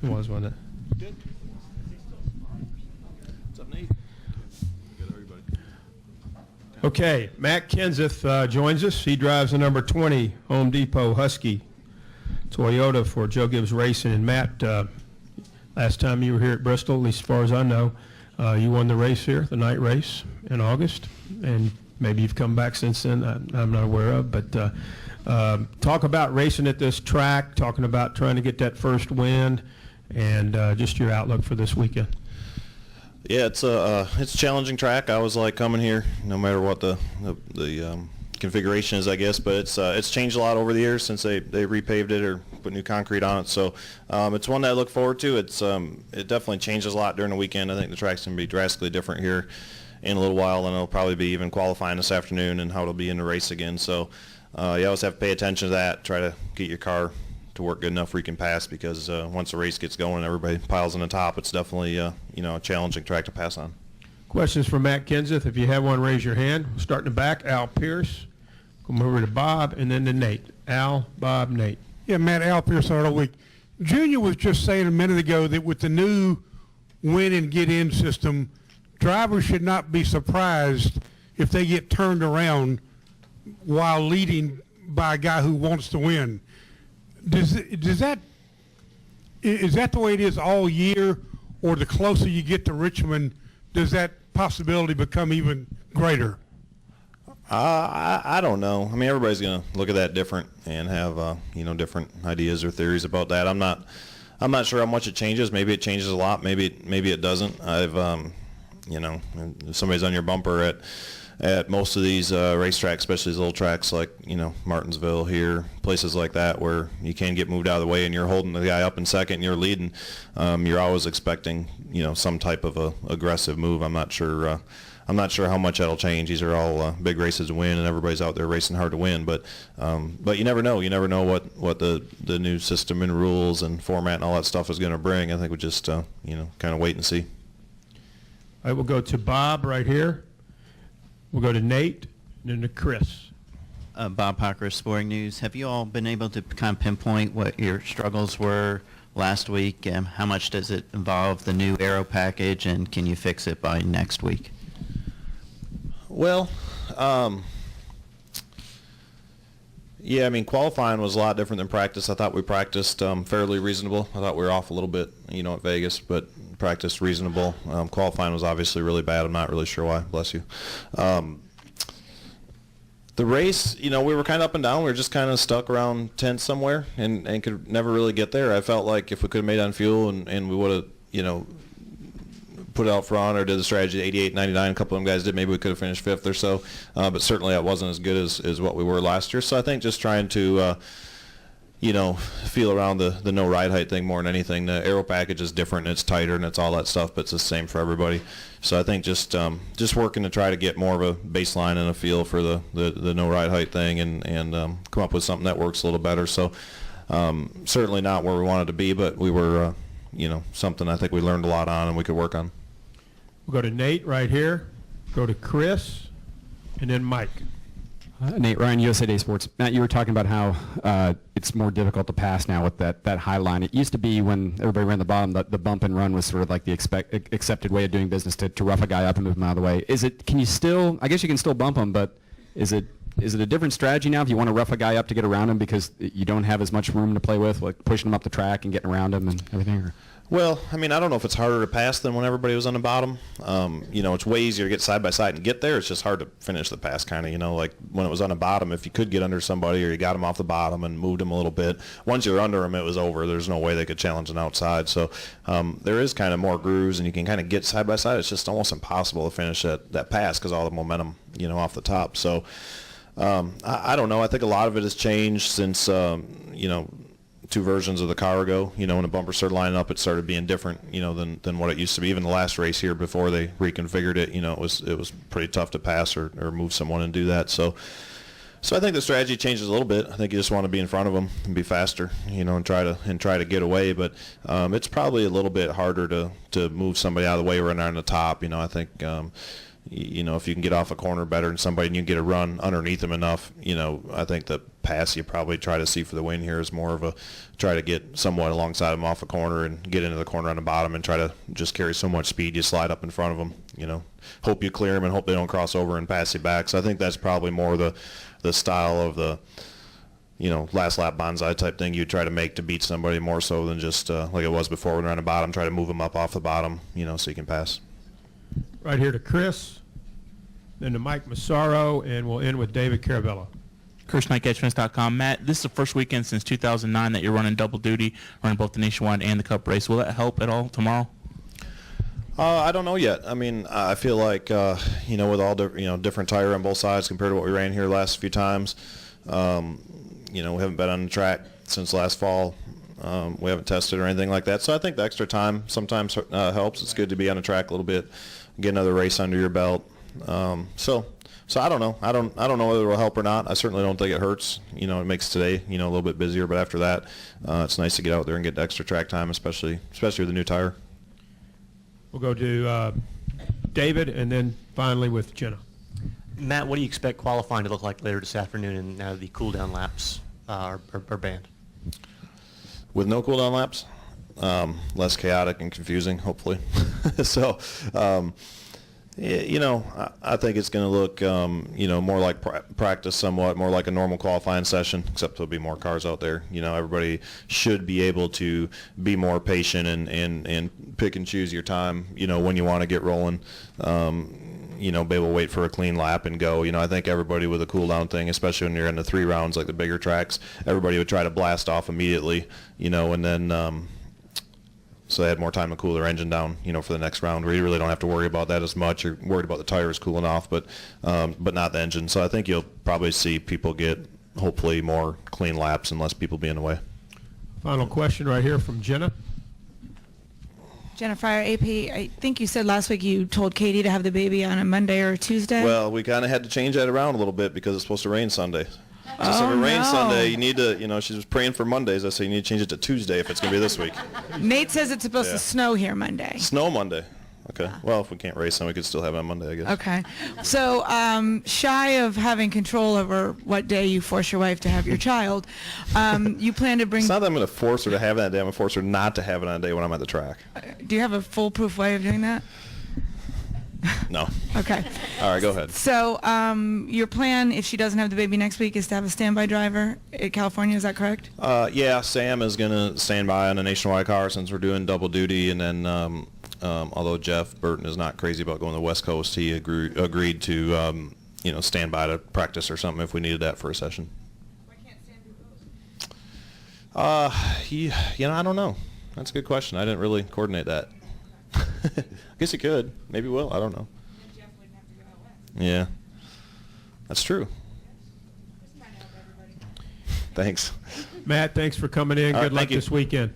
It was, wasn't it? Good. What's up, Nate? Good, everybody. Okay, Matt Kenseth joins us. He drives the number 20 Home Depot Husky Toyota for Joe Gibbs Racing. And Matt, last time you were here at Bristol, at least as far as I know, you won the race here, the night race in August, and maybe you've come back since then. I'm not aware of, but talk about racing at this track, talking about trying to get that first win, and just your outlook for this weekend. Yeah, it's a challenging track. I always like coming here, no matter what the configuration is, I guess. But it's changed a lot over the years since they repaved it or put new concrete on it. So it's one that I look forward to. It definitely changes a lot during the weekend. I think the track's going to be drastically different here in a little while, and it'll probably be even qualifying this afternoon and how it'll be in the race again. So you always have to pay attention to that. Try to get your car to work good enough where you can pass, because once the race gets going and everybody piles on the top, it's definitely a challenging track to pass on. Questions for Matt Kenseth? If you have one, raise your hand. We'll start in the back. Al Pierce. Come over to Bob, and then to Nate. Al, Bob, Nate. Yeah, Matt, Al Pierce, all week. Junior was just saying a minute ago that with the new win and get in system, drivers should not be surprised if they get turned around while leading by a guy who wants to win. Is that the way it is all year, or the closer you get to Richmond, does that possibility become even greater? I don't know. I mean, everybody's going to look at that different and have different ideas or theories about that. I'm not sure how much it changes. Maybe it changes a lot. Maybe it doesn't. I've if somebody's on your bumper at most of these racetracks, especially these little tracks like Martinsville here, places like that where you can get moved out of the way and you're holding the guy up in second and you're leading, you're always expecting some type of a aggressive move. I'm not sure how much that'll change. These are all big races to win, and everybody's out there racing hard to win. But you never know. You never know what the new system and rules and format and all that stuff is going to bring. I think we just kind of wait and see. All right, we'll go to Bob right here. We'll go to Nate, and then to Chris. Bob Parker, Sporting News. Have you all been able to kind of pinpoint what your struggles were last week? How much does it involve the new aero package, and can you fix it by next week? Well, yeah, I mean, qualifying was a lot different than practice. I thought we practiced fairly reasonable. I thought we were off a little bit, at Vegas, but practiced reasonable. Qualifying was obviously really bad. I'm not really sure why. Bless you. The race, we were kind of up and down. We were just kind of stuck around 10th somewhere and could never really get there. I felt like if we could have made on fuel and we would have, put it out front or did the strategy 88, 99, a couple of them guys did, maybe we could have finished 5th or so. But certainly that wasn't as good as what we were last year. So I think just trying to, feel around the no ride height thing more than anything. The aero package is different and it's tighter and it's all that stuff, but it's the same for everybody. So I think just working to try to get more of a baseline and a feel for the no ride height thing and come up with something that works a little better. So certainly not where we wanted to be, but we were, something I think we learned a lot on and we could work on. We'll go to Nate right here, go to Chris, and then Mike. Nate Ryan, USA Today Sports. Matt, you were talking about how it's more difficult to pass now with that high line. It used to be when everybody ran the bottom, the bump and run was sort of like the accepted way of doing business to rough a guy up and move him out of the way. Can you still, I guess you can still bump him, but is it a different strategy now if you want to rough a guy up to get around him because you don't have as much room to play with, like pushing him up the track and getting around him and everything? Or? Well, I mean, I don't know if it's harder to pass than when everybody was on the bottom. It's way easier to get side by side and get there. It's just hard to finish the pass, kind of, like when it was on the bottom, if you could get under somebody or you got him off the bottom and moved him a little bit, once you were under him, it was over. There's no way they could challenge an outside. So there is kind of more grooves and you can kind of get side by side. It's just almost impossible to finish that pass because all the momentum, off the top. So I don't know. I think a lot of it has changed since, two versions of the car ago. When the bumpers started lining up, it started being different, than what it used to be. Even the last race here before they reconfigured it, it was pretty tough to pass or move someone and do that. So I think the strategy changes a little bit. I think you just want to be in front of them and be faster, and try to get away. But it's probably a little bit harder to move somebody out of the way when they're on the top. I think if you can get off a corner better than somebody and you can get a run underneath them enough, I think the pass you probably try to see for the win here is more of a try to get somewhat alongside them off a corner and get into the corner on the bottom and try to just carry so much speed you slide up in front of them. Hope you clear them and hope they don't cross over and pass you back. So I think that's probably more the style of the last lap bonsai type thing you try to make to beat somebody more so than just like it was before when they're on the bottom, try to move them up off the bottom, so you can pass. Right here to Chris, then to Mike Massaro, and we'll end with David Carabello. Chris Knight, GetFence.com. Matt, this is the first weekend since 2009 that you're running double duty, running both the Nationwide and the Cup race. Will that help at all tomorrow? I don't know yet. I mean, I feel like, with all different tire on both sides compared to what we ran here the last few times, we haven't been on the track since last fall. We haven't tested or anything like that. So I think the extra time sometimes helps. It's good to be on the track a little bit, get another race under your belt. So I don't know. I don't know whether it will help or not. I certainly don't think it hurts. It makes today, a little bit busier, but after that, it's nice to get out there and get the extra track time, especially with the new tire. We'll go to David, and then finally with Jenna. Matt, what do you expect qualifying to look like later this afternoon and now the cool-down laps are banned? With no cooldown laps, less chaotic and confusing, hopefully. So, I think it's going to look, more like practice somewhat, more like a normal qualifying session, except there'll be more cars out there. Everybody should be able to be more patient and pick and choose your time, when you want to get rolling. Be able to wait for a clean lap and go. I think everybody with a cool down thing, especially when you're in the 3 rounds like the bigger tracks, everybody would try to blast off immediately, and then so they had more time to cool their engine down, for the next round where you really don't have to worry about that as much. You're worried about the tires cooling off, but not the engine. So I think you'll probably see people get hopefully more clean laps and less people be in the way. Final question right here from Jenna. Jenna Fryer, AP, I think you said last week you told Katie to have the baby on a Monday or a Tuesday? Well, we kind of had to change that around a little bit because it's supposed to rain Sunday. So if it rains Sunday, you need to, she was praying for Mondays. I say you need to change it to Tuesday if it's going to be this week. Nate says it's supposed to snow here Monday. Snow Monday. Okay. Well, if we can't race, then we could still have it on Monday, I guess. Okay. So shy of having control over what day you force your wife to have your child, you plan to bring... It's not that I'm going to force her to have it on that day. I'm going to force her not to have it on a day when I'm at the track. Do you have a foolproof way of doing that? No. Okay. All right, go ahead. So your plan, if she doesn't have the baby next week, is to have a standby driver at California. Is that correct? Yeah, Sam is going to stand by on a Nationwide car since we're doing double duty, and then although Jeff Burton is not crazy about going to the West Coast, he agreed to stand by to practice or something if we needed that for a session. Why can't Sam do both? I don't know. That's a good question. I didn't really coordinate that. I guess he could. Maybe will. I don't know. Then Jeff wouldn't have to go out west. Yeah. That's true. Just trying to help everybody. Thanks. Matt, thanks for coming in. All right, Good luck thank you. this weekend.